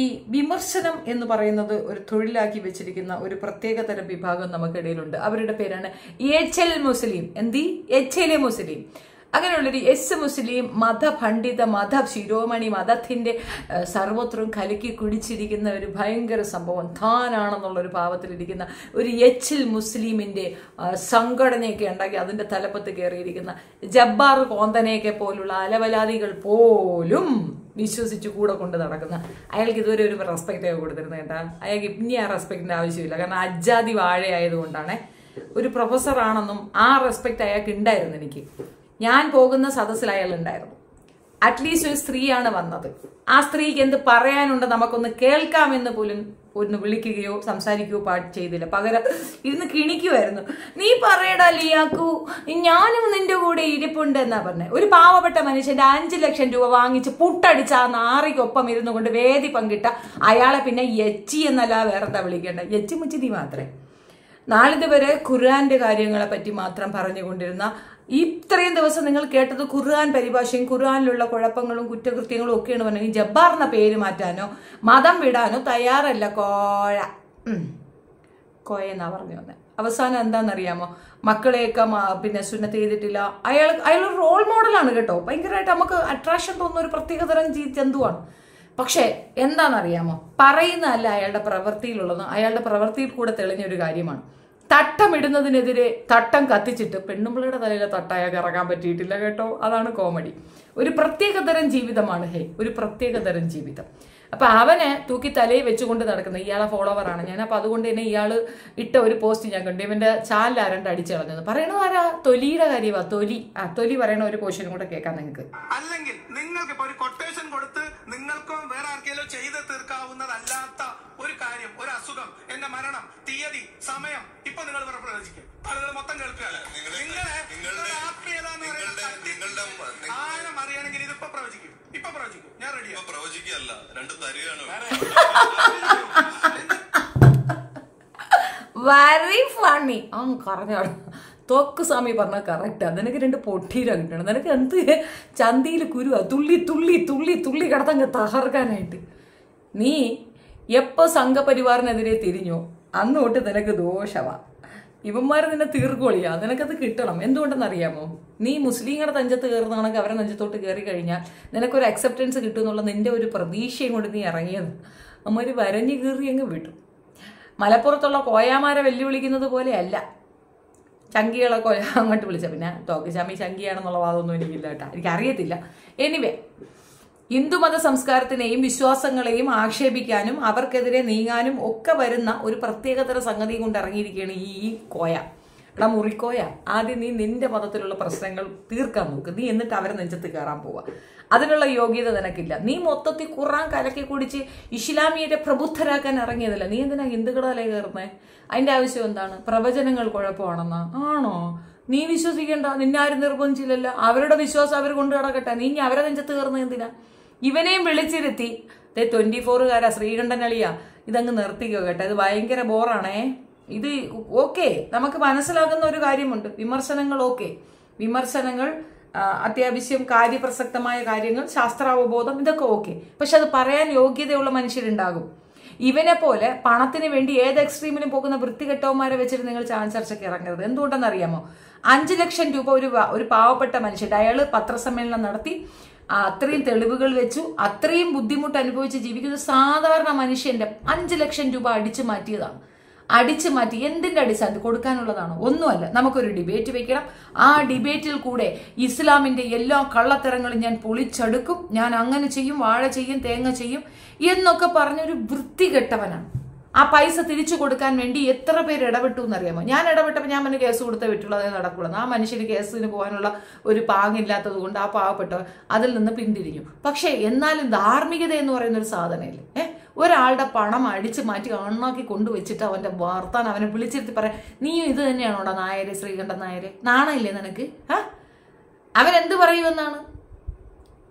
ഈ വിമർശനം എന്ന് പറയുന്നത് ഒരു തൊഴിലാക്കി വെച്ചിരിക്കുന്ന ഒരു പ്രത്യേക തരം വിഭാഗം നമുക്കിടയിലുണ്ട്. അവരുടെ പേരാണ് എച്ച്.എൽ മുസ്ലിം. എച്ച്.എൽ മുസ്ലിം. അങ്ങനെയുള്ളൊരു എസ് മുസ്ലിം മതപണ്ഡിത ശിരോമണി മതത്തിന്റെ സർവത്രവും കലക്കി കുടിച്ചിരിക്കുന്ന ഒരു ഭയങ്കര സംഭവം താനാണെന്നുള്ളൊരു ഭാവത്തിലിരിക്കുന്ന ഒരു എച്ച്.എൽ മുസ്ലിമിന്റെ സംഘടനയൊക്കെ ഉണ്ടാക്കി അതിന്റെ തലപ്പത്ത് കയറിയിരിക്കുന്ന ജബ്ബാർ കോന്തനെയൊക്കെ പോലുള്ള അലവലാദികൾ പോലും വിശ്വസിച്ച് കൂടെ കൊണ്ട് നടക്കുന്ന അയാൾക്ക് ഇതുവരെ ഒരു റെസ്പെക്റ്റ് ഒക്കെ കൊടുത്തിരുന്നത് കേട്ടാ. അയാൾക്ക് ഇനി ആ റെസ്പെക്റ്റിന്റെ ആവശ്യമില്ല. കാരണം അജാതി വാഴയായതുകൊണ്ടാണ്. ഒരു പ്രൊഫസർ ആണെന്നും ആ റെസ്പെക്ട് അയാൾക്ക് ഉണ്ടായിരുന്നു. എനിക്ക് ഞാൻ പോകുന്ന സദസ്സിൽ അയാൾ ഉണ്ടായിരുന്നു. അറ്റ്ലീസ്റ്റ് ഒരു സ്ത്രീയാണ് വന്നത്. ആ സ്ത്രീക്ക് എന്ത് പറയാനുണ്ട് നമുക്കൊന്ന് കേൾക്കാമെന്ന് പോലും ഒന്ന് വിളിക്കുകയോ സംസാരിക്കുകയോ ചെയ്തില്ല. പകരം ഇരുന്ന് കിണിക്കുമായിരുന്നു. നീ പറയടാ ലിയാക്കു, ഞാനും നിന്റെ കൂടെ ഇരിപ്പുണ്ട് എന്നാ പറഞ്ഞത്. ഒരു പാവപ്പെട്ട മനുഷ്യന്റെ 5 ലക്ഷം രൂപ വാങ്ങിച്ച് പുട്ടടിച്ച ആ നാറിക്കൊപ്പം ഇരുന്നു കൊണ്ട് വേദി പങ്കിട്ട അയാളെ പിന്നെ എച്ചി എന്നല്ല വേറെന്താ വിളിക്കേണ്ട, എച്ചി മുച്ചിതി മാത്രമേ. നാളിതുവരെ ഖുർആന്റെ കാര്യങ്ങളെ പറ്റി മാത്രം പറഞ്ഞുകൊണ്ടിരുന്ന ഇത്രയും ദിവസം നിങ്ങൾ കേട്ടത് ഖുർആൻ പരിഭാഷയും ഖുർആനിലുള്ള കുഴപ്പങ്ങളും കുറ്റകൃത്യങ്ങളും ഒക്കെയാണ് പറഞ്ഞത്. ജബ്ബാറിന്റെ പേര് മാറ്റാനോ മതം വിടാനോ തയ്യാറല്ല. കോയ എന്നാ പറഞ്ഞു വന്നത്. അവസാനം എന്താണെന്നറിയാമോ? മക്കളെയൊക്കെ പിന്നെ സുന്നത്ത് ചെയ്തിട്ടില്ല. അയാൾ റോൾ മോഡലാണ് കേട്ടോ. ഭയങ്കരമായിട്ട് നമുക്ക് അട്രാക്ഷൻ തോന്നുന്ന ഒരു പ്രത്യേകതരം ജന്തുവാണ്. പക്ഷെ എന്താണെന്നറിയാമോ? പറയുന്നതല്ല അയാളുടെ പ്രവൃത്തിയിലുള്ളത്. അയാളുടെ പ്രവൃത്തിയിൽ കൂടെ തെളിഞ്ഞൊരു കാര്യമാണ്. തട്ടമിടുന്നതിനെതിരെ തട്ടം കത്തിച്ചിട്ട് പെണ്ണുമ്പിള്ളയുടെ തലയിലെ തട്ടയാൾക്ക് ഇറങ്ങാൻ പറ്റിയിട്ടില്ല കേട്ടോ. അതാണ് കോമഡി. ഒരു പ്രത്യേകതരം ജീവിതമാണ്. ഒരു പ്രത്യേകതരം ജീവിതം. അപ്പൊ അവനെ തൂക്കി തലയിൽ വെച്ചുകൊണ്ട് നടക്കുന്ന ഇയാളെ ഫോളോവറാണ് ഞാൻ. അപ്പൊ അതുകൊണ്ട് തന്നെ ഇയാള് ഇട്ട ഒരു പോസ്റ്റ് ഞാൻ കണ്ടു. ഇവന്റെ ചാനൽ ആരണ്ട് അടിച്ചു കളഞ്ഞത്. പറയണത് ആരാ? തൊലിയുടെ കാര്യമാ. തൊലി പറയണ ഒരു പോർഷൻ കൂടെ കേൾക്കാം നിങ്ങൾക്ക്. അല്ലെങ്കിൽ നിങ്ങൾക്ക് ഒരു കൊട്ടേഷൻ കൊടുത്ത് നിങ്ങൾക്കോ വേറെ ആർക്കെങ്കിലും ചെയ്ത് തീർക്കാവുന്നതല്ലാത്ത ഒരു കാര്യം, ഒരു അസുഖം, എന്റെ മരണം, തീയതി, സമയം ഇപ്പൊ നിങ്ങൾ പ്രവചിക്കും. ആളുകൾ മൊത്തം കേൾക്കുകയാണ്. ആഴം അറിയണമെങ്കിൽ ഇതിപ്പോ പ്രവചിക്കും. ഇപ്പൊ പ്രവചിക്കും. ഞാൻ റെഡിയാ. പ്രവചിക്കല്ല, രണ്ടും തരികയാണ്. Very funny. പറഞ്ഞോളൂ. തോക്ക് സ്വാമി പറഞ്ഞാൽ കറക്റ്റാ. നിനക്ക് 2 പൊട്ടീര കിട്ടണം. നിനക്ക് എന്ത് ചന്തിയിൽ കുരുവാ തുള്ളി തുള്ളി തുള്ളി തുള്ളി കിടത്തങ്ങ് തകർക്കാനായിട്ട്. നീ എപ്പോ സംഘപരിവാറിനെതിരെ തിരിഞ്ഞോ അന്ന് തൊട്ട് നിനക്ക് ദോഷവാ. ഇവന്മാര് നിന്നെ തീർക്കോളിയാ. നിനക്കത് കിട്ടണം. എന്തുകൊണ്ടെന്നറിയാമോ? നീ മുസ്ലിങ്ങളുടെ നെഞ്ചത്ത് കയറുന്നതാണെങ്കിൽ അവരെ നെഞ്ചത്തോട്ട് കയറി കഴിഞ്ഞാൽ നിനക്കൊരു അക്സെപ്റ്റൻസ് കിട്ടും എന്നുള്ള നിന്റെ ഒരു പ്രതീക്ഷയും കൊണ്ട് നീ ഇറങ്ങിയത്. അമ്മര് വരഞ്ഞു കീറി അങ്ങ് വിട്ടു. മലപ്പുറത്തുള്ള കോയാമാരെ വെല്ലുവിളിക്കുന്നത് പോലെയല്ല ചങ്കികളെ അങ്ങോട്ട് വിളിച്ച. പിന്നെ തോക്കുചാമി ചങ്കിയാണെന്നുള്ള വാദമൊന്നും എനിക്കില്ല കേട്ടാ. എനിക്കറിയത്തില്ല. എനിവേ, ഹിന്ദുമത സംസ്കാരത്തിനെയും വിശ്വാസങ്ങളെയും ആക്ഷേപിക്കാനും അവർക്കെതിരെ നീങ്ങാനും ഒക്കെ വരുന്ന ഒരു പ്രത്യേകതര സംഗതി കൊണ്ട് ഇറങ്ങിയിരിക്കുകയാണ് ഈ കോയ. എടാ മുറിക്കോയ, ആദ്യം നീ നിന്റെ മതത്തിലുള്ള പ്രശ്നങ്ങൾ തീർക്കാൻ നോക്ക്. നീ എന്നിട്ട് അവരെ നെഞ്ചത്ത് കയറാൻ പോവാ. അതിനുള്ള യോഗ്യത നിനക്കില്ല. നീ മൊത്തത്തിൽ ഖുർആൻ കലക്കി കുടിച്ച് ഇസ്ലാമിയെ പ്രബുദ്ധരാക്കാൻ ഇറങ്ങിയതല്ല. നീ എന്തിനാ ഹിന്ദുക്കളുടെ തലയിൽ കയറുന്നേ? അതിന്റെ ആവശ്യം എന്താണ്? പ്രവചനങ്ങൾ കുഴപ്പമാണെന്നാ? ആണോ? നീ വിശ്വസിക്കണ്ട. നിന്നാരും നിർബന്ധിച്ചില്ലല്ലോ. അവരുടെ വിശ്വാസം അവർ കൊണ്ടു നടക്കട്ടെ. നീ അവരെ നെഞ്ചത്ത് കയറുന്നത് എന്തിനാ? ഇവനെയും വിളിച്ചിരുത്തി 24കാരാ ശ്രീകണ്ഠൻ അളിയാ, ഇതങ്ങ് നിർത്തിക്കോ കേട്ടോ. ഇത് ഭയങ്കര ബോറാണേ. ഇത് ഓക്കെ, നമുക്ക് മനസ്സിലാകുന്ന ഒരു കാര്യമുണ്ട്. വിമർശനങ്ങൾ അത്യാവശ്യം കാര്യപ്രസക്തമായ കാര്യങ്ങൾ, ശാസ്ത്രാവബോധം, ഇതൊക്കെ ഓക്കെ. പക്ഷെ അത് പറയാൻ യോഗ്യതയുള്ള മനുഷ്യരുണ്ടാകും. ഇവനെ പോലെ പണത്തിന് വേണ്ടി ഏത് എക്സ്ട്രീമിലും പോകുന്ന വൃത്തികെട്ടവന്മാരെ വെച്ചിട്ട് നിങ്ങൾ ചർച്ചയ്ക്ക് ഇറങ്ങരുത്. എന്തുകൊണ്ടെന്നറിയാമോ? 5 ലക്ഷം രൂപ ഒരു പാവപ്പെട്ട മനുഷ്യന്റെ, അയാള് പത്രസമ്മേളനം നടത്തി അത്രയും തെളിവുകൾ വെച്ചു, അത്രയും ബുദ്ധിമുട്ട് അനുഭവിച്ച് ജീവിക്കുന്ന സാധാരണ മനുഷ്യന്റെ 5 ലക്ഷം രൂപ അടിച്ചു മാറ്റിയതാണ്. അടിച്ചു മാറ്റി എന്തിന്റെ അടിസ്ഥാനത്തിൽ കൊടുക്കാനുള്ളതാണോ? ഒന്നുമല്ല. നമുക്കൊരു ഡിബേറ്റ് വെക്കണം. ആ ഡിബേറ്റിൽ കൂടെ ഇസ്ലാമിന്റെ എല്ലാ കള്ളത്തരങ്ങളും ഞാൻ പൊളിച്ചെടുക്കും, ഞാൻ അങ്ങനെ ചെയ്യും, വാഴ ചെയ്യും, തേങ്ങ ചെയ്യും എന്നൊക്കെ പറഞ്ഞൊരു വൃത്തികെട്ടവനാണ്. ആ പൈസ തിരിച്ചു കൊടുക്കാൻ വേണ്ടി എത്ര പേര് ഇടപെട്ടു എന്നറിയാമോ? ഞാൻ ഇടപെട്ടപ്പോൾ ഞാൻ പിന്നെ കേസ് കൊടുത്തേ വിട്ടുള്ളൂ, അതേ നടക്കുള്ളൂ. ആ മനുഷ്യന് കേസിന് പോകാനുള്ള ഒരു പാങ്ങില്ലാത്തത് കൊണ്ട് ആ പാവപ്പെട്ടവർ അതിൽ നിന്ന് പിന്തിരിഞ്ഞു. പക്ഷേ എന്നാലും ധാർമ്മികത എന്ന് പറയുന്ന ഒരു സാധനമില്ലേ? ഒരാളുടെ പണം അടിച്ചു മാറ്റി അണ്ണാക്കി കൊണ്ടുവച്ചിട്ട് അവന്റെ വാർത്താൻ അവനെ വിളിച്ചിരുത്തി പറയാം, നീയും ഇത് തന്നെയാണോടാ നായരെ, ശ്രീകണ്ഠൻ നായരെ? നാണയില്ലേ നിനക്ക്? അവനെന്ത് പറയുമെന്നാണ്?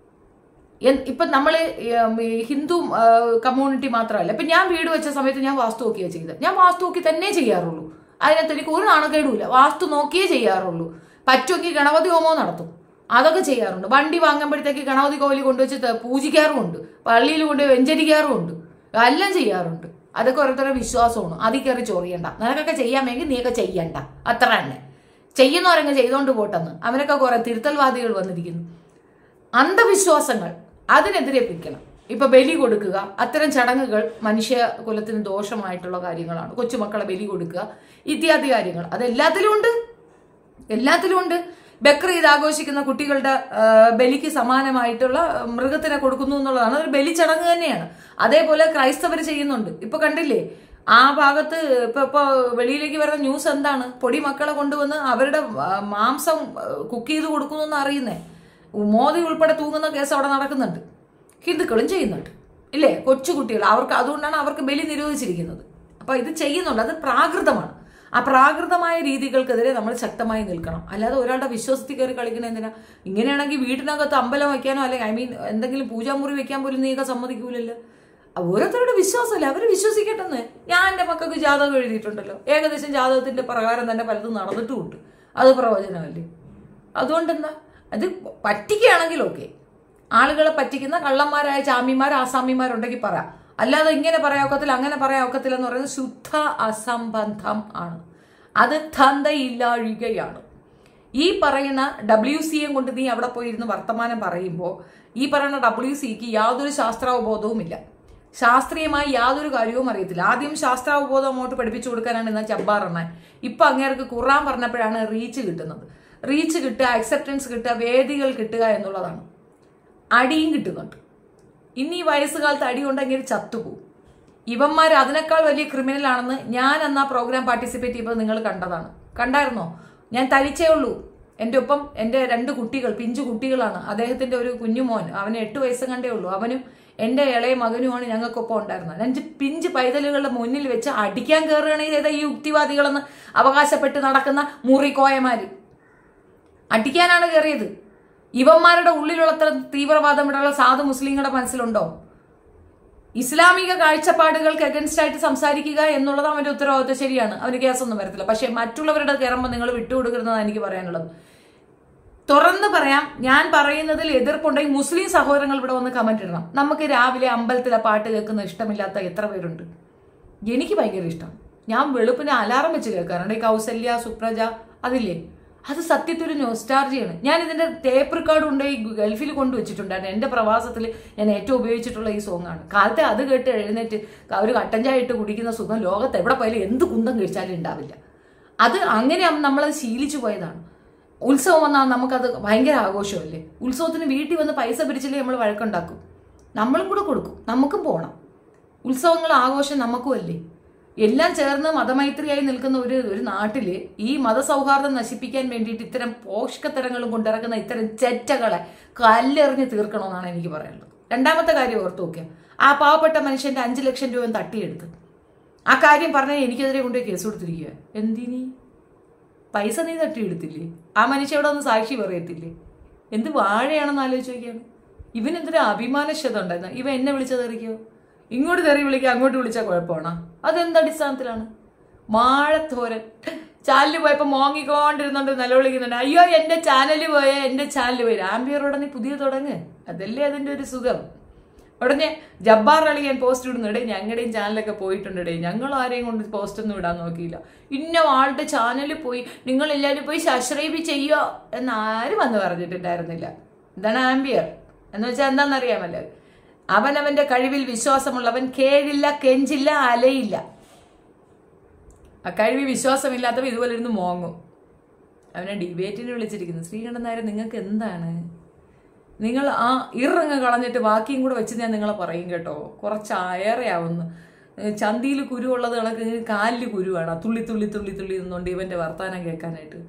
ഇപ്പൊ നമ്മള് ഹിന്ദു കമ്മ്യൂണിറ്റി മാത്രമല്ല. ഇപ്പൊ ഞാൻ വീട് വെച്ച സമയത്ത് ഞാൻ വാസ്തു നോക്കിയാ ചെയ്തത്. ഞാൻ വാസ്തു നോക്കി തന്നെ ചെയ്യാറുള്ളൂ. അതിനകത്ത് എനിക്ക് ഒരു നാണക്കേടുമില്ല. വാസ്തു നോക്കിയേ ചെയ്യാറുള്ളൂ. പറ്റുമെങ്കിൽ ഗണപതി ഹോമം നടത്തും, അതൊക്കെ ചെയ്യാറുണ്ട്. വണ്ടി വാങ്ങുമ്പോഴത്തേക്ക് ഗണപതി കോവിലിൽ കൊണ്ടുവച്ച് പൂജിക്കാറുമുണ്ട്, പള്ളിയിൽ കൊണ്ടുപോയി വെഞ്ചരിക്കാറുമുണ്ട്. എല്ലാം ചെയ്യാറുണ്ട്. അതൊക്കെ ഓരോരുത്തരുടെ വിശ്വാസമാണ്. അതിൽ കയറി ചൊറിയണ്ട. നിനക്കൊക്കെ ചെയ്യാമെങ്കിൽ നീയൊക്കെ ചെയ്യണ്ട, അത്ര തന്നെ. ചെയ്യുന്നവരങ്ങ് ചെയ്തുകൊണ്ട് പോട്ടെന്ന്. അവരൊക്കെ കുറെ തിരുത്തൽവാദികൾ വന്നിരിക്കുന്നു. അന്ധവിശ്വാസങ്ങൾ അതിനെതിരെ പിടിക്കണം. ഇപ്പൊ ബലി കൊടുക്കുക, അത്തരം ചടങ്ങുകൾ മനുഷ്യ കുലത്തിന് ദോഷമായിട്ടുള്ള കാര്യങ്ങളാണ്. കൊച്ചുമക്കളെ ബലി കൊടുക്കുക ഇത്യാദി കാര്യങ്ങൾ അതെല്ലാത്തിലും ഉണ്ട്, എല്ലാത്തിലും ഉണ്ട്. ബക്രീദ് ആഘോഷിക്കുന്ന കുട്ടികളുടെ ബലിക്ക് സമാനമായിട്ടുള്ള മൃഗത്തിനെ കൊടുക്കുന്നു എന്നുള്ളതാണ്. അതൊരു ബലി ചടങ്ങ് തന്നെയാണ്. അതേപോലെ ക്രൈസ്തവർ ചെയ്യുന്നുണ്ട്. ഇപ്പൊ കണ്ടില്ലേ ആ ഭാഗത്ത് ഇപ്പൊ വെളിയിലേക്ക് വരുന്ന ന്യൂസ് എന്താണ്? പൊടി മക്കളെ കൊണ്ടുവന്ന് അവരുടെ മാംസം കുക്ക് ചെയ്ത് കൊടുക്കുന്നു എന്ന് അറിയുന്നേ. മോദി ഉൾപ്പെടെ തൂങ്ങുന്ന കേസ് അവിടെ നടക്കുന്നുണ്ട്. ഹിന്ദുക്കളും ചെയ്യുന്നുണ്ട് ഇല്ലേ? കൊച്ചുകുട്ടികൾ അവർക്ക്, അതുകൊണ്ടാണ് അവർക്ക് ബലി നിരോധിച്ചിരിക്കുന്നത്. അപ്പൊ ഇത് ചെയ്യുന്നുണ്ട്. അത് പ്രാകൃതമാണ്. ആ പ്രാകൃതമായ രീതികൾക്കെതിരെ നമ്മൾ ശക്തമായി നിൽക്കണം. അല്ലാതെ ഒരാളുടെ വിശ്വാസത്തിൽ കയറി കളിക്കണ എന്തിനാ? ഇങ്ങനെയാണെങ്കിൽ വീട്ടിനകത്ത് അമ്പലം വയ്ക്കാനോ അല്ലെങ്കിൽ എന്തെങ്കിലും പൂജാമുറി വെക്കാൻ പോലും നീയൊക്കെ സമ്മതിക്കൂലല്ലോ. ഓരോരുത്തരുടെ വിശ്വാസമല്ലേ, അവർ വിശ്വസിക്കട്ടെന്ന്. ഞാൻ എൻ്റെ മക്കൾക്ക് ജാതകം എഴുതിയിട്ടുണ്ടല്ലോ. ഏകദേശം ജാതകത്തിന്റെ പ്രകാരം തന്നെ പലതും നടന്നിട്ടുമുണ്ട്. അത് പ്രവചനമല്ലേ. അതുകൊണ്ടെന്താ, അത് പറ്റിക്കുകയാണെങ്കിൽ ഓക്കെ. ആളുകളെ പറ്റിക്കുന്ന കള്ളന്മാരായ ചാമിമാർ ആസാമിമാരുണ്ടെങ്കിൽ പറയാം. അല്ലാതെ ഇങ്ങനെ പറയാക്കത്തില്ല അങ്ങനെ പറയാക്കത്തില്ല എന്ന് പറയുന്നത് ശുദ്ധ അസംബന്ധം ആണ്. അത് തന്തയില്ലാഴികയാണ്. ഈ പറയുന്ന WCM കൊണ്ട് നീ അവിടെ പോയിരുന്ന് വർത്തമാനം പറയുമ്പോൾ ഈ പറയുന്ന WCക്ക് യാതൊരു ശാസ്ത്രാവബോധവും ഇല്ല. ശാസ്ത്രീയമായി യാതൊരു കാര്യവും അറിയത്തില്ല. ആദ്യം ശാസ്ത്രാവബോധം അങ്ങോട്ട് പഠിപ്പിച്ചു കൊടുക്കാനാണ് ഇന്ന് ജബ്ബാർ എണ്ണൻ. ഇപ്പൊ അങ്ങേർക്ക് ഖുർആൻ പറഞ്ഞപ്പോഴാണ് റീച്ച് കിട്ടുന്നത്. റീച്ച് കിട്ടുക, അക്സെപ്റ്റൻസ് കിട്ടുക, വേദികൾ കിട്ടുക എന്നുള്ളതാണ്. അടിയും കിട്ടുന്നുണ്ട്. ഇനി ഈ വയസ്സുകാലത്ത് അടി ഉണ്ടെങ്കിൽ ചത്തുപോകും. ഇവന്മാർ അതിനേക്കാൾ വലിയ ക്രിമിനൽ ആണെന്ന് ഞാൻ അന്ന് ആ പ്രോഗ്രാം പാർട്ടിസിപ്പേറ്റ് ചെയ്യുമ്പോൾ നിങ്ങൾ കണ്ടതാണ്. കണ്ടായിരുന്നോ? ഞാൻ തനിച്ചേ ഉള്ളൂ. എൻ്റെ ഒപ്പം എൻ്റെ 2 കുട്ടികൾ, പിഞ്ചു കുട്ടികളാണ്. അദ്ദേഹത്തിന്റെ ഒരു കുഞ്ഞുമോൻ, അവന് 8 വയസ്സ് കണ്ടേ ഉള്ളൂ. അവനും എൻ്റെ ഇളയ മകനുമാണ് ഞങ്ങൾക്കൊപ്പം ഉണ്ടായിരുന്നത്. 5 പിഞ്ച് പൈതലുകളുടെ മുന്നിൽ വെച്ച് അടിക്കാൻ കയറുകയാണെങ്കിൽ ഏതാ ഈ യുക്തിവാദികളെന്ന് അവകാശപ്പെട്ട് നടക്കുന്ന മുറിക്കോയമാര് അടിക്കാനാണ് കയറിയത്. ഇവന്മാരുടെ ഉള്ളിലുള്ള തീവ്രവാദം ഇവിടെയുള്ള സാധു മുസ്ലിങ്ങളുടെ മനസ്സിലുണ്ടോ? ഇസ്ലാമിക കാഴ്ചപ്പാടുകൾക്ക് അഗൻസ്റ്റ് ആയിട്ട് സംസാരിക്കുക എന്നുള്ളത് അവന്റെ ഉത്തരവാദിത്വം. ശരിയാണ്, അവന് കേസൊന്നും വരത്തില്ല. പക്ഷെ മറ്റുള്ളവരുടെ കയറുമ്പോൾ നിങ്ങൾ വിട്ടുകൊടുക്കുന്നതാണ് എനിക്ക് പറയാനുള്ളത്. തുറന്ന് പറയാം, ഞാൻ പറയുന്നതിൽ എതിർപ്പുണ്ടെങ്കിൽ മുസ്ലിം സഹോദരങ്ങൾ ഇവിടെ വന്ന് കമന്റ് ഇടണം. നമുക്ക് രാവിലെ അമ്പലത്തിലെ പാട്ട് കേൾക്കുന്ന ഇഷ്ടമില്ലാത്ത എത്ര പേരുണ്ട്? എനിക്ക് ഭയങ്കര ഇഷ്ടം. ഞാൻ വെളുപ്പിന് അലാറം വെച്ച് കേൾക്കാറുണ്ട്. ഈ കൗസല്യ സുപ്രജ അതില്ലേ, അത് സത്യത്തിൽ ഒരു നോസ്റ്റാൾജിയാണ്. ഞാൻ ഇതിന്റെ ടേപ്പ് റെക്കോർഡ് കൊണ്ട് ഈ ഗൾഫിൽ കൊണ്ടുവച്ചിട്ടുണ്ടായിരുന്നു. എന്റെ പ്രവാസത്തിൽ ഞാൻ ഏറ്റവും ഉപയോഗിച്ചിട്ടുള്ള ഈ സോങ്ങാണ്. കാലത്തെ അത് കേട്ട് എഴുന്നേറ്റ് ഒരു കട്ടൻ ചായ ഇട്ട് കുടിക്കുന്ന സുഖം ലോകത്ത് എവിടെ പോയാലും എന്ത് കുന്തം കഴിച്ചാലും ഉണ്ടാവില്ല. അത് അങ്ങനെ നമ്മളത് ശീലിച്ചു പോയതാണ്. ഉത്സവം വന്നാൽ നമുക്കത് ഭയങ്കര ആഘോഷമല്ലേ. ഉത്സവത്തിന് വീട്ടിൽ വന്ന് പൈസ പിരിച്ചില്ലേ നമ്മൾ വഴക്കുണ്ടാക്കും. നമ്മളും കൂടെ കൊടുക്കും, നമുക്കും പോകണം. ഉത്സവങ്ങൾ ആഘോഷം നമുക്കും അല്ലേ. എല്ലാം ചേർന്ന് മതമൈത്രിയായി നിൽക്കുന്ന ഒരു നാട്ടില് ഈ മതസൗഹാർദ്ദം നശിപ്പിക്കാൻ വേണ്ടിയിട്ട് ഇത്തരം പോഷകത്തരങ്ങളും കൊണ്ടിറക്കുന്ന ഇത്തരം ചെറ്റകളെ കല്ലെറിഞ്ഞ് തീർക്കണമെന്നാണ് എനിക്ക് പറയാനുള്ളത്. രണ്ടാമത്തെ കാര്യം ഓർത്ത് നോക്കിയാൽ, ആ പാവപ്പെട്ട മനുഷ്യന്റെ 5 ലക്ഷം രൂപ തട്ടിയെടുത്ത് ആ കാര്യം പറഞ്ഞാൽ എനിക്കെതിരെ കൊണ്ടുപോയി കേസ് കൊടുത്തിരിക്കുക. എന്തിനി? പൈസ നീ തട്ടിയെടുത്തില്ലേ? ആ മനുഷ്യ ഇവിടെ ഒന്ന് സാക്ഷി പറയത്തില്ലേ? എന്ത് വാഴയാണെന്ന് ആലോചിച്ച് നോക്കിയാണ്. ഇവനെന്തൊരു അഭിമാനക്ഷത ഉണ്ടായിരുന്നു. ഇവൻ എന്നെ വിളിച്ചതെറിക്കോ? ഇങ്ങോട്ട് തെറി വിളിക്കുക, അങ്ങോട്ട് വിളിച്ചാൽ കുഴപ്പമാണോ? അതെന്തടിസ്ഥാനത്തിലാണ്? വാഴത്തോരൻ ചാനലിൽ പോയപ്പോ മോങ്ങിക്കൊണ്ടിരുന്നോണ്ട് നിലവിളിക്കുന്നുണ്ട്, അയ്യോ എന്റെ ചാനല് പോയേ, എന്റെ ചാനല് പോയി. ആംബിയറോടെ നീ പുതിയ തുടങ്ങ്, അതല്ലേ അതിന്റെ ഒരു സുഖം. ഉടനെ ജബ്ബാർ അളിയൻ പോസ്റ്റ് ഇടുന്നുണ്ടേ, ഞങ്ങളുടെയും ചാനലൊക്കെ പോയിട്ടുണ്ടേ, ഞങ്ങൾ ആരെയും കൊണ്ട് പോസ്റ്റ് ഒന്നും ഇടാൻ നോക്കിയില്ല. ഇന്ന ആളുടെ ചാനലിൽ പോയി നിങ്ങൾ എല്ലാവരും പോയി സബ്സ്ക്രൈബ് ചെയ്യോ എന്നാരും വന്ന് പറഞ്ഞിട്ടുണ്ടായിരുന്നില്ല. ഇതാണ് ആംബിയർ എന്ന് വെച്ചാൽ എന്താണെന്നറിയാമല്ലോ. അവനവന്റെ കഴിവിൽ വിശ്വാസമുള്ളവൻ കേഴില്ല, കെഞ്ചില്ല, അലയില്ല. ആ കഴിവിൽ വിശ്വാസമില്ലാത്തവൻ ഇതുപോലെ ഇരുന്ന് മോങ്ങും. അവനെ ഡിബേറ്റിന് വിളിച്ചിരിക്കുന്നു. ശ്രീകണ്ഠൻ നായർ, നിങ്ങൾക്ക് എന്താണ്? നിങ്ങൾ ആ ഇറങ്ങ് കളഞ്ഞിട്ട് ബാക്കിയും കൂടെ വെച്ച് ഞാൻ നിങ്ങളെ പറയും കേട്ടോ. കുറച്ച് അയറയാവുന്നു. ചന്തിയിൽ കുരുവുള്ളത് കണക്ക് കാലിൽ കുരുവാണ്. തുള്ളി തുള്ളി തുള്ളി തുള്ളി നിന്നുകൊണ്ട് ഇവന്റെ വർത്താനം കേൾക്കാനായിട്ട്.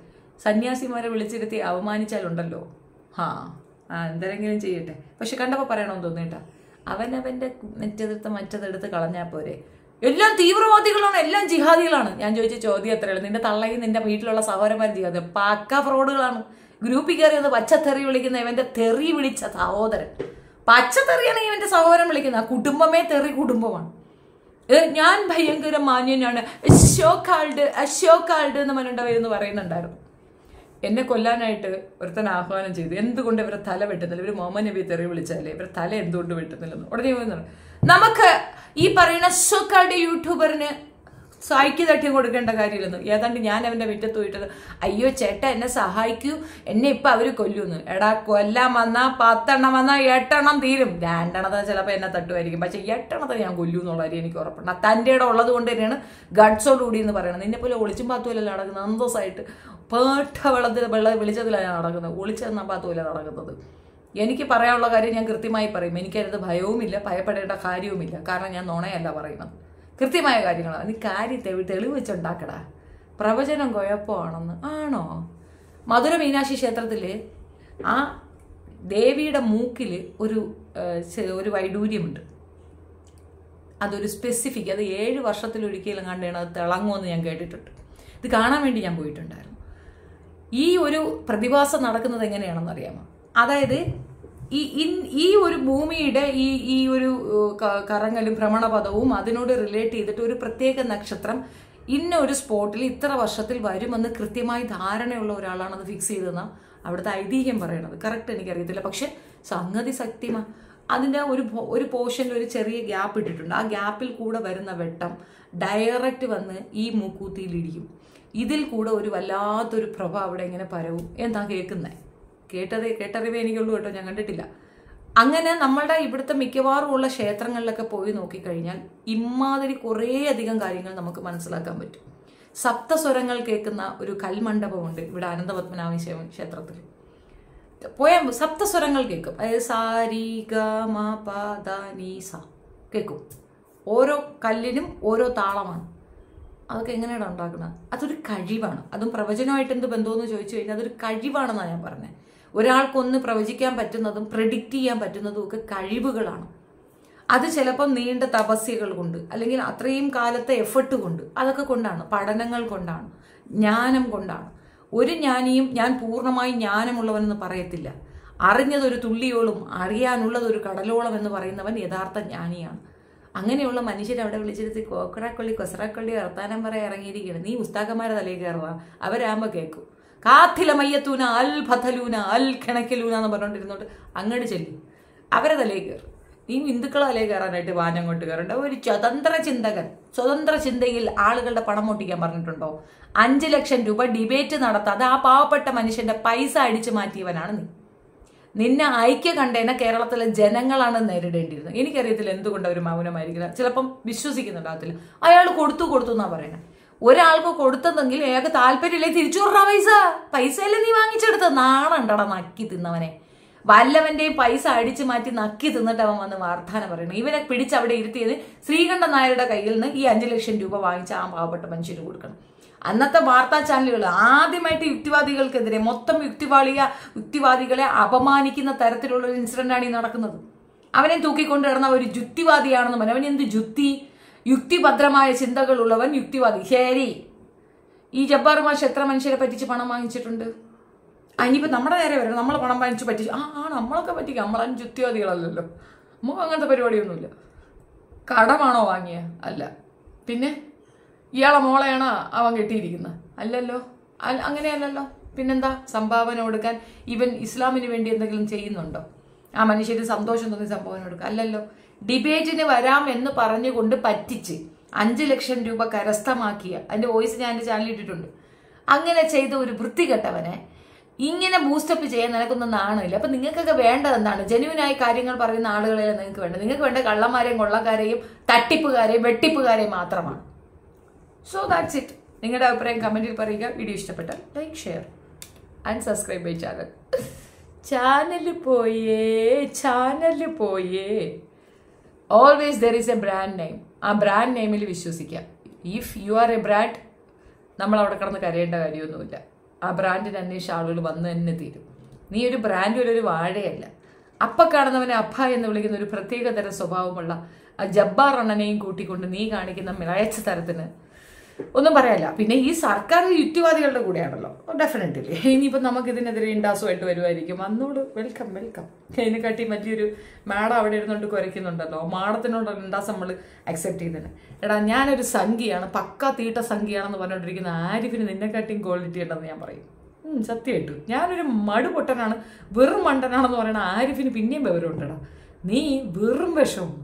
സന്യാസിമാരെ വിളിച്ചിരുത്തി അവമാനിച്ചാലുണ്ടല്ലോ, എന്തെങ്കിലും ചെയ്യട്ടെ. പക്ഷെ കണ്ടപ്പോൾ പറയണമെന്ന് തോന്നിയിട്ടാ, അവനവന്റെ മറ്റതെടുത്ത് കളഞ്ഞാൽ പോരെ. എല്ലാം തീവ്രവാദികളാണ്, എല്ലാം ജിഹാദികളാണ്. ഞാൻ ചോദിച്ച ചോദ്യം എത്രയാണ്? നിന്റെ തള്ളയും നിന്റെ വീട്ടിലുള്ള സഹോദരന്മാർ ജിഹാദി പക്ക ഫ്രോഡുകളാണ്. ഗ്രൂപ്പിൽ കയറി ഒന്ന് പച്ചത്തെറി വിളിക്കുന്ന ഇവന്റെ തെറി വിളിച്ച സഹോദരൻ. പച്ചത്തെറിയാണ് ഇവന്റെ സഹോദരൻ വിളിക്കുന്നത്. ആ കുടുംബമേ തെറി കുടുംബമാണ്. ഞാൻ ഭയങ്കര മാന്യനാണ്, അശോകാൾഡ് എന്ന് മനുണ്ടവരെന്ന് പറയുന്നുണ്ടായിരുന്നു. എന്നെ കൊല്ലാനായിട്ട് ഒരുത്തൻ ആഹ്വാനം ചെയ്തു. എന്തുകൊണ്ട് ഇവരെ തല വെട്ടുന്നില്ല? ഇവർ മുഹമ്മദ് നബി തെറി വിളിച്ചാലേ ഇവരെ തല എന്തുകൊണ്ട് വെട്ടുന്നില്ലെന്ന്. ഉടനെ നമുക്ക് ഈ പറയുന്ന സോക്കാൾഡ് യൂട്യൂബറിന് സഹായിക്ക് തട്ടി കൊടുക്കേണ്ട കാര്യമില്ലെന്ന്. ഏതാണ്ട് ഞാൻ അവന്റെ മുറ്റത്ത് പോയിട്ട് അയ്യോ ചേട്ടാ എന്നെ സഹായിക്കൂ, എന്നെ ഇപ്പൊ അവര് കൊല്ലുന്നു. എടാ കൊല്ലാൻ വന്നാ 10 എണ്ണം വന്നാ 8 എണ്ണം തീരും. 2 എണ്ണത്തെ ചിലപ്പോൾ എന്നെ തട്ടുമായിരിക്കും, പക്ഷെ 8 എണ്ണത്തെ ഞാൻ കൊല്ലൂ എന്നുള്ള കാര്യം എനിക്ക് ഉറപ്പുണ്ട്. തൻ്റെ ഇടം ഉള്ളത് കൊണ്ട് തന്നെയാണ് ഗഡ്സോടുകൂടി എന്ന് പറയുന്നത്. നിന്നെ പോലെ ഒളിച്ചും പാത്തുമല്ല നടക്കുന്നത്, അന്തസ്സായിട്ട് പേട്ട വിളിച്ചതിലാണ് ഞാൻ നടക്കുന്നത്, ഒളിച്ചെന്നാ പാത്തുമല്ല നടക്കുന്നത്. എനിക്ക് പറയാനുള്ള കാര്യം ഞാൻ കൃത്യമായി പറയും. എനിക്കതിനകത്ത് ഭയവുമില്ല, ഭയപ്പെടേണ്ട കാര്യവുമില്ല. കാരണം ഞാൻ നുണയല്ല പറയുന്നത്, കൃത്യമായ കാര്യങ്ങളാണ്. നീ കാര്യം തെളിവ് വെച്ചുണ്ടാക്കടാ. പ്രവചനം കുഴപ്പമാണെന്ന് ആണോ? മധുര മീനാക്ഷി ക്ഷേത്രത്തിൽ ആ ദേവിയുടെ മൂക്കിൽ ഒരു വൈഡൂര്യമുണ്ട്. അതൊരു സ്പെസിഫിക്, അത് 7 വർഷത്തിലൊരിക്കലും കണ്ടാണ് അത് തിളങ്ങുമെന്ന് ഞാൻ കേട്ടിട്ടുണ്ട്. ഇത് കാണാൻ വേണ്ടി ഞാൻ പോയിട്ടുണ്ടായിരുന്നു. ഈ ഒരു പ്രതിഭാസം നടക്കുന്നത് എങ്ങനെയാണെന്ന് അറിയാമോ? അതായത് ഈ ഒരു ഭൂമിയുടെ ഈ ഒരു കറങ്ങലും ഭ്രമണപഥവും അതിനോട് റിലേറ്റ് ചെയ്തിട്ട് ഒരു പ്രത്യേക നക്ഷത്രം ഇന്ന ഒരു സ്പോട്ടിൽ ഇത്ര വർഷത്തിൽ വരുമെന്ന് കൃത്യമായി ധാരണയുള്ള ഒരാളാണ് അത് ഫിക്സ് ചെയ്തതെന്ന അവിടുത്തെ ഐതിഹ്യം പറയണത്. കറക്റ്റ് എനിക്കറിയത്തില്ല, പക്ഷെ സംഗതി സത്യമാ. അതിൻ്റെ ഒരു പോർഷനിൽ ഒരു ചെറിയ ഗ്യാപ്പ് ഇട്ടിട്ടുണ്ട്. ആ ഗ്യാപ്പിൽ കൂടെ വരുന്ന വെട്ടം ഡയറക്റ്റ് വന്ന് ഈ മൂക്കൂത്തിയിലിടിക്കും. ഇതിൽ കൂടെ ഒരു വല്ലാത്തൊരു പ്രഭ അവിടെ ഇങ്ങനെ പരവും. എന്താ കേൾക്കുന്നത്? കേട്ടറിവേ എനിക്കുള്ളൂ കേട്ടോ, ഞാൻ കണ്ടിട്ടില്ല. അങ്ങനെ നമ്മളുടെ ഇവിടുത്തെ മിക്കവാറും ഉള്ള ക്ഷേത്രങ്ങളിലൊക്കെ പോയി നോക്കിക്കഴിഞ്ഞാൽ ഇമാതിരി കുറേ അധികം കാര്യങ്ങൾ നമുക്ക് മനസ്സിലാക്കാൻ പറ്റും. സപ്തസ്വരങ്ങൾ കേൾക്കുന്ന ഒരു കൽമണ്ഡപമുണ്ട് ഇവിടെ അനന്തപത്മനാഭ ക്ഷേത്രത്തിൽ. പോയ സപ്തസ്വരങ്ങൾ കേൾക്കും. അതായത് സാരി ഗ മ പ ദ നീ സ കേൾക്കും. ഓരോ കല്ലിനും ഓരോ താളമാണ്. അതൊക്കെ എങ്ങനെയാണ് ഉണ്ടാക്കുന്നത്? അതൊരു കഴിവാണ്. അതും പ്രവചനമായിട്ട് എന്ത് ബന്ധമെന്ന് ചോദിച്ചു കഴിഞ്ഞാൽ അതൊരു കഴിവാണെന്നാണ് ഞാൻ പറഞ്ഞത്. ഒരാൾക്കൊന്ന് പ്രവചിക്കാൻ പറ്റുന്നതും പ്രെഡിക്റ്റ് ചെയ്യാൻ പറ്റുന്നതും ഒക്കെ കഴിവുകളാണ്. അത് ചിലപ്പം നീണ്ട തപസ്യകൾ കൊണ്ട്, അല്ലെങ്കിൽ അത്രയും കാലത്തെ എഫർട്ട് കൊണ്ട്, അതൊക്കെ കൊണ്ടാണ്, പഠനങ്ങൾ കൊണ്ടാണ്, ജ്ഞാനം കൊണ്ടാണ്. ഒരു ജ്ഞാനിയും ഞാൻ പൂർണ്ണമായി ജ്ഞാനമുള്ളവനെന്ന് പറയത്തില്ല. അറിഞ്ഞതൊരു തുള്ളിയോളം അറിയാനുള്ളതൊരു കടലോളം എന്ന് പറയുന്നവൻ യഥാർത്ഥ ജ്ഞാനിയാണ്. അങ്ങനെയുള്ള മനുഷ്യരെ അവിടെ വിളിച്ചിരുത്തി കോക്കറക്കൊള്ളി കൊസറക്കൊള്ളി വർത്താനം പറയാൻ ഇറങ്ങിയിരിക്കുകയാണ്. നീ ഉസ്താക്കന്മാരെ തലയിൽ കയറുക, അവരാകുമ്പോൾ കേൾക്കും. കാത്തില മയ്യത്തൂന അൽ ഫതലൂന അൽ കിണക്കലൂന എന്ന് പറഞ്ഞുകൊണ്ടിരുന്നോട്ട് അങ്ങോട്ട് ചെല്ലി അവരെ തലയിൽ കയറും. നീ ഹിന്ദുക്കളെ തലയിൽ കയറാനായിട്ട് വാനങ്ങോട്ട് കയറേണ്ട. ഒരു സ്വതന്ത്ര ചിന്തകൻ, സ്വതന്ത്ര ചിന്തയിൽ ആളുകളുടെ പണം ഒട്ടിക്കാൻ പറഞ്ഞിട്ടുണ്ടോ? 5 ലക്ഷം രൂപ ഡിബേറ്റ് നടത്താതെ ആ പാവപ്പെട്ട മനുഷ്യന്റെ പൈസ അടിച്ചു മാറ്റിയവനാണ് നീ. നിന്നെ ഐക്യ കണ്ടേന കേരളത്തിലെ ജനങ്ങളാണ് നേരിടേണ്ടിയിരുന്നത്. എനിക്കറിയത്തില്ല എന്തുകൊണ്ട് അവർ മൗനമായിരിക്കില്ല. ചിലപ്പം വിശ്വസിക്കുന്നുണ്ടാകത്തില്ല. അയാൾ കൊടുത്തു എന്നാ പറയണേ. ഒരാൾക്ക് കൊടുത്തതെങ്കിൽ അയാൾക്ക് താല്പര്യമില്ലേ തിരിച്ചു കൊടുറാ പൈസയല്ലേ നീ വാങ്ങിച്ചെടുത്ത. നാണുണ്ടടാ നക്കി തിന്നവനെ. വല്ലവന്റെയും പൈസ അടിച്ചു മാറ്റി നക്കി തിന്നിട്ട് അവൻ വന്ന് വർത്താനം പറയണം. ഇവനെ പിടിച്ച് അവിടെ ഇരുത്തിയത് ശ്രീകണ്ഠൻ നായരുടെ കയ്യിൽ നിന്ന് ഈ 5 ലക്ഷം രൂപ വാങ്ങിച്ച ആ പാവപ്പെട്ട മനുഷ്യന് കൊടുക്കണം. അന്നത്തെ വാർത്താ ചാനലുകൾ ആദ്യമായിട്ട് യുക്തിവാദികൾക്കെതിരെ മൊത്തം യുക്തിവാദികളെ അപമാനിക്കുന്ന തരത്തിലുള്ള ഒരു ഇൻസിഡന്റാണ് ഈ നടക്കുന്നത്. അവനെ തൂക്കിക്കൊണ്ട് കിടന്ന ഒരു യുക്തിവാദിയാണെന്ന് പറഞ്ഞു. അവൻ എന്ത് യുക്തിഭദ്രമായ ചിന്തകളുള്ളവൻ യുക്തിവാദി. ശരി, ഈ ജബ്ബാർ മാഷ് എത്ര മനുഷ്യരെ പറ്റിച്ച് പണം വാങ്ങിച്ചിട്ടുണ്ട്? ഇനിയിപ്പോൾ നമ്മുടെ നേരെ വരണം, നമ്മൾ പണം വാങ്ങിച്ച് പറ്റിച്ച് നമ്മളൊക്കെ പറ്റിക്കുക. നമ്മളതിന് യുക്തിവാദികളല്ലല്ലോ, നമുക്ക് അങ്ങനത്തെ പരിപാടിയൊന്നുമില്ല. കടമാണോ വാങ്ങിയ? അല്ല. പിന്നെ ഇയാളെ മോളെയാണോ അവൻ കെട്ടിയിരിക്കുന്നത്? അല്ലല്ലോ, അങ്ങനെയല്ലല്ലോ. പിന്നെന്താ? സംഭാവന കൊടുക്കാൻ ഇവൻ ഇസ്ലാമിന് വേണ്ടി എന്തെങ്കിലും ചെയ്യുന്നുണ്ടോ? ആ മനുഷ്യന് സന്തോഷം തോന്നി സംഭാവന കൊടുക്കുക? അല്ലല്ലോ. ഡിബേറ്റിന് വരാം എന്ന് പറഞ്ഞുകൊണ്ട് പറ്റിച്ച് 5 ലക്ഷം രൂപ കരസ്ഥമാക്കിയ, അതിന്റെ വോയിസ് ഞാൻ എൻ്റെ ചാനലിൽ ഇട്ടിട്ടുണ്ട്. അങ്ങനെ ചെയ്ത ഒരു വൃത്തികെട്ടവനെ ഇങ്ങനെ ബൂസ്റ്റപ്പ് ചെയ്യാൻ നിനക്കൊന്നും നാണില്ല. അപ്പൊ നിങ്ങൾക്കൊക്കെ വേണ്ടത് എന്താണ്? ജെന്യുവിനായി കാര്യങ്ങൾ പറയുന്ന ആളുകളെ നിങ്ങൾക്ക് വേണ്ട. നിങ്ങൾക്ക് വേണ്ട കള്ളന്മാരെയും കൊള്ളക്കാരെയും തട്ടിപ്പുകാരെയും വെട്ടിപ്പുകാരെയും മാത്രമാണ്. So that's it. നിങ്ങളുടെ അഭിപ്രായം കമന്റിൽ പറയുക. വീഡിയോ ഇഷ്ടപ്പെട്ടാൽ like, share and subscribe my channel. Channel പോയേ. Always there is a brand name. ആ ബ്രാൻഡ് നെയിമിൽ വിശ്വസിക്കാം. If you are a brand, നമ്മൾ അവിടെ കിടന്ന് കരയേണ്ട കാര്യമൊന്നുമില്ല. ആ ബ്രാൻഡിന് അന്വേഷിച്ച ആളുകൾ വന്ന് തന്നെ തീരും. നീ ഒരു ബ്രാൻഡ് ഒരു വാഴയല്ല. അപ്പ കാണുന്നവനെ അപ്പ എന്ന് വിളിക്കുന്ന ഒരു പ്രത്യേക തരം സ്വഭാവമുള്ള ആ ജബ്ബാർ അണ്ണനെയും കൂട്ടിക്കൊണ്ട് നീ കാണിക്കുന്ന മിളയച്ച തരത്തിന് ഒന്നും പറയാല്ല. പിന്നെ ഈ സർക്കാർ യുക്തിവാദികളുടെ കൂടെയാണല്ലോ, ഡെഫിനറ്റ്ലി. ഇനിയിപ്പോൾ നമുക്ക് ഇതിനെതിരെ ഇൻഡാസുമായിട്ട് വരുമായിരിക്കും. അന്നോട് വെൽക്കം. അതിനെക്കാട്ടി വലിയൊരു മാഡം അവിടെ ഇരുന്നുകൊണ്ട് കുരയ്ക്കുന്നുണ്ടല്ലോ. മാഡത്തിനോട് ഇൻഡാസ് നമ്മൾ അക്സെപ്റ്റ് ചെയ്തത്. എടാ, ഞാനൊരു സംഖ്യയാണ്, പക്ക തീട്ട സംഖ്യയാണെന്ന് പറഞ്ഞുകൊണ്ടിരിക്കുന്ന ആരിഫിന് നിന്നെക്കാട്ടിയും ക്വാളിറ്റി ഉണ്ടെന്ന് ഞാൻ പറയും. സത്യമായിട്ടു. ഞാനൊരു മടുപൊട്ടനാണ്, വെറും മണ്ടനാണെന്ന് പറയുന്ന ആരിഫിന് പിന്നെയും വിവരം ഉണ്ടടാ. നീ വെറും വിഷവും.